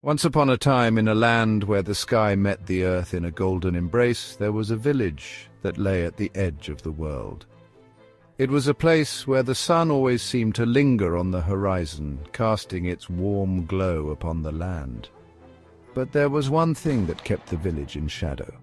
Once upon a time, in a land where the sky met the earth in a golden embrace, there was a village that lay at the edge of the world. It was a place where the sun always seemed to linger on the horizon, casting its warm glow upon the land. But there was one thing that kept the village in shadow,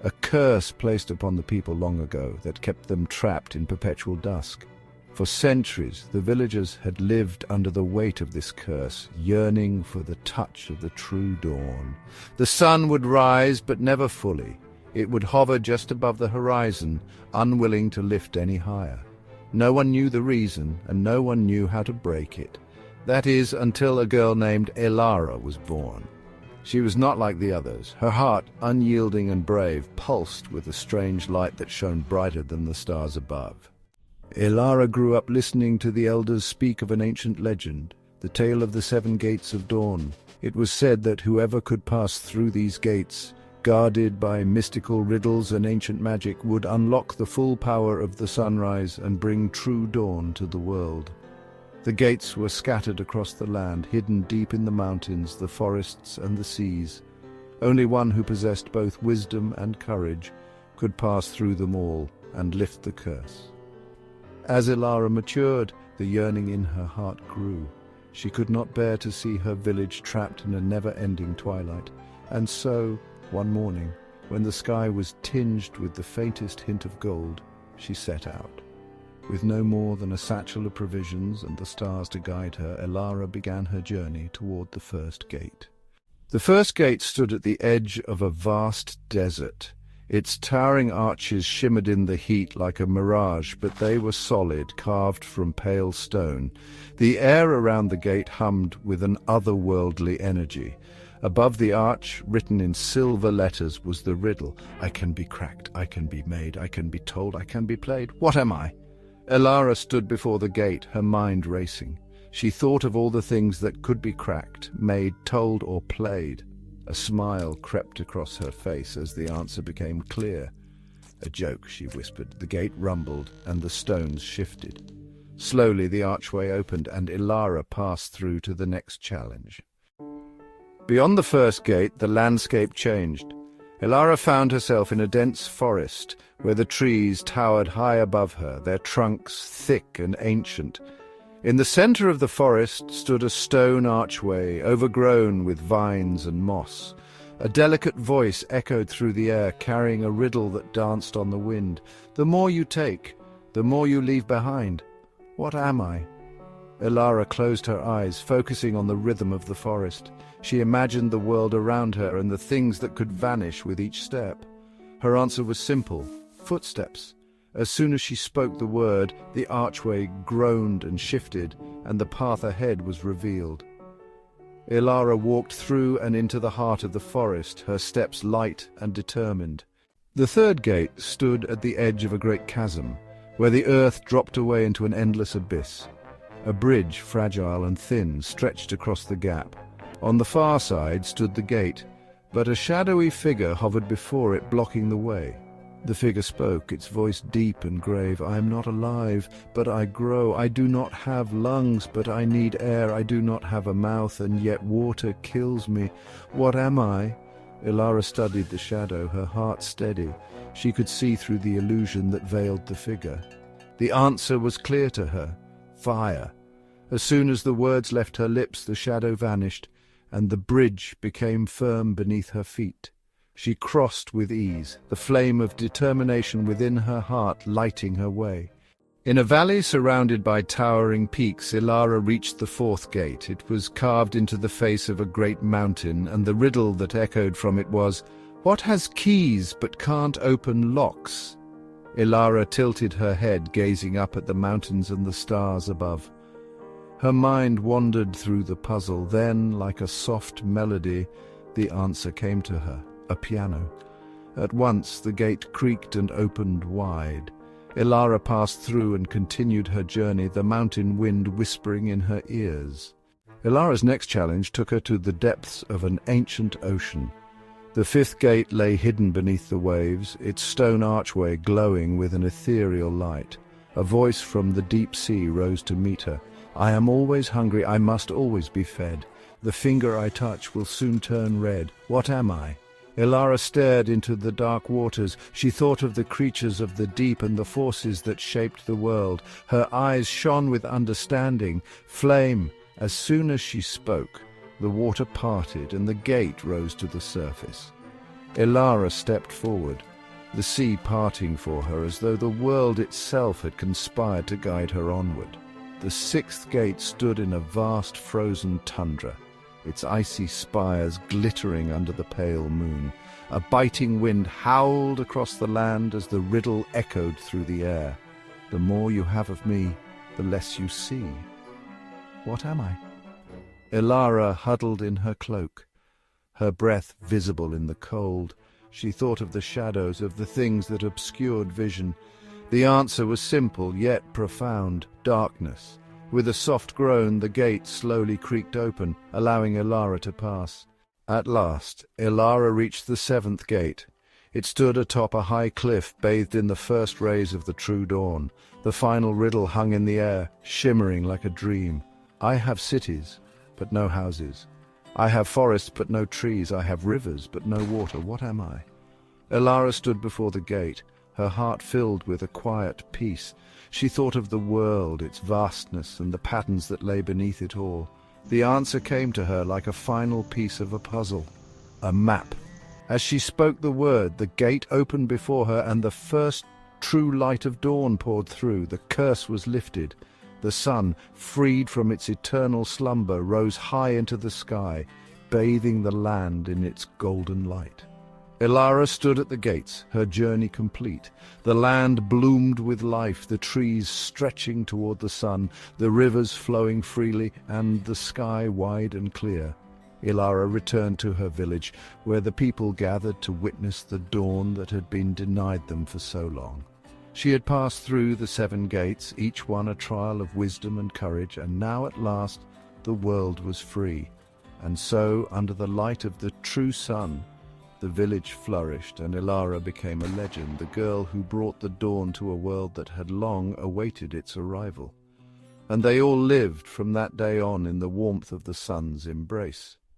a curse placed upon the people long ago that kept them trapped in perpetual dusk. For centuries, the villagers had lived under the weight of this curse, yearning for the touch of the true dawn. The sun would rise, but never fully. It would hover just above the horizon, unwilling to lift any higher. No one knew the reason, and no one knew how to break it. That is, until a girl named Elara was born. She was not like the others. Her heart, unyielding and brave, pulsed with a strange light that shone brighter than the stars above. Elara grew up listening to the elders speak of an ancient legend, the tale of the 7 gates of dawn. It was said that whoever could pass through these gates, guarded by mystical riddles and ancient magic, would unlock the full power of the sunrise and bring true dawn to the world. The gates were scattered across the land, hidden deep in the mountains, the forests and the seas. Only one who possessed both wisdom and courage could pass through them all and lift the curse. As Elara matured, the yearning in her heart grew. She could not bear to see her village trapped in a never-ending twilight. And so, one morning, when the sky was tinged with the faintest hint of gold, she set out. With no more than a satchel of provisions and the stars to guide her, Elara began her journey toward the first gate. The first gate stood at the edge of a vast desert. Its towering arches shimmered in the heat like a mirage, but they were solid, carved from pale stone. The air around the gate hummed with an otherworldly energy. Above the arch, written in silver letters, was the riddle: I can be cracked, I can be made, I can be told, I can be played. What am I? Elara stood before the gate, her mind racing. She thought of all the things that could be cracked, made, told, or played. A smile crept across her face as the answer became clear. A joke, she whispered. The gate rumbled, and the stones shifted. Slowly the archway opened, and Elara passed through to the next challenge. Beyond the first gate, the landscape changed. Elara found herself in a dense forest, where the trees towered high above her, their trunks thick and ancient. In the center of the forest stood a stone archway, overgrown with vines and moss. A delicate voice echoed through the air, carrying a riddle that danced on the wind. The more you take, the more you leave behind. What am I? Elara closed her eyes, focusing on the rhythm of the forest. She imagined the world around her and the things that could vanish with each step. Her answer was simple: footsteps. As soon as she spoke the word, the archway groaned and shifted, and the path ahead was revealed. Elara walked through and into the heart of the forest, her steps light and determined. The third gate stood at the edge of a great chasm, where the earth dropped away into an endless abyss. A bridge, fragile and thin, stretched across the gap. On the far side stood the gate, but a shadowy figure hovered before it, blocking the way. The figure spoke, its voice deep and grave. I am not alive, but I grow. I do not have lungs, but I need air. I do not have a mouth, and yet water kills me. What am I? Elara studied the shadow, her heart steady. She could see through the illusion that veiled the figure. The answer was clear to her: fire. As soon as the words left her lips, the shadow vanished, and the bridge became firm beneath her feet. She crossed with ease, the flame of determination within her heart lighting her way. In a valley surrounded by towering peaks, Elara reached the fourth gate. It was carved into the face of a great mountain, and the riddle that echoed from it was, "What has keys but can't open locks?" Elara tilted her head, gazing up at the mountains and the stars above. Her mind wandered through the puzzle. Then, like a soft melody, the answer came to her: a piano. At once the gate creaked and opened wide. Elara passed through and continued her journey, the mountain wind whispering in her ears. Elara's next challenge took her to the depths of an ancient ocean. The fifth gate lay hidden beneath the waves, its stone archway glowing with an ethereal light. A voice from the deep sea rose to meet her. I am always hungry, I must always be fed. The finger I touch will soon turn red. What am I? Elara stared into the dark waters. She thought of the creatures of the deep and the forces that shaped the world. Her eyes shone with understanding, flame. As soon as she spoke, the water parted and the gate rose to the surface. Elara stepped forward, the sea parting for her as though the world itself had conspired to guide her onward. The sixth gate stood in a vast frozen tundra, its icy spires glittering under the pale moon. A biting wind howled across the land as the riddle echoed through the air. The more you have of me, the less you see. What am I? Elara huddled in her cloak, her breath visible in the cold. She thought of the shadows, of the things that obscured vision. The answer was simple, yet profound: darkness. With a soft groan, the gate slowly creaked open, allowing Elara to pass. At last, Elara reached the seventh gate. It stood atop a high cliff, bathed in the first rays of the true dawn. The final riddle hung in the air, shimmering like a dream. I have cities, but no houses. I have forests, but no trees. I have rivers, but no water. What am I? Elara stood before the gate, her heart filled with a quiet peace. She thought of the world, its vastness, and the patterns that lay beneath it all. The answer came to her like a final piece of a puzzle: a map. As she spoke the word, the gate opened before her, and the first true light of dawn poured through. The curse was lifted. The sun, freed from its eternal slumber, rose high into the sky, bathing the land in its golden light. Elara stood at the gates, her journey complete. The land bloomed with life, the trees stretching toward the sun, the rivers flowing freely, and the sky wide and clear. Elara returned to her village, where the people gathered to witness the dawn that had been denied them for so long. She had passed through the 7 gates, each one a trial of wisdom and courage, and now at last the world was free. And so, under the light of the true sun, the village flourished, and Elara became a legend, the girl who brought the dawn to a world that had long awaited its arrival. And they all lived from that day on in the warmth of the sun's embrace.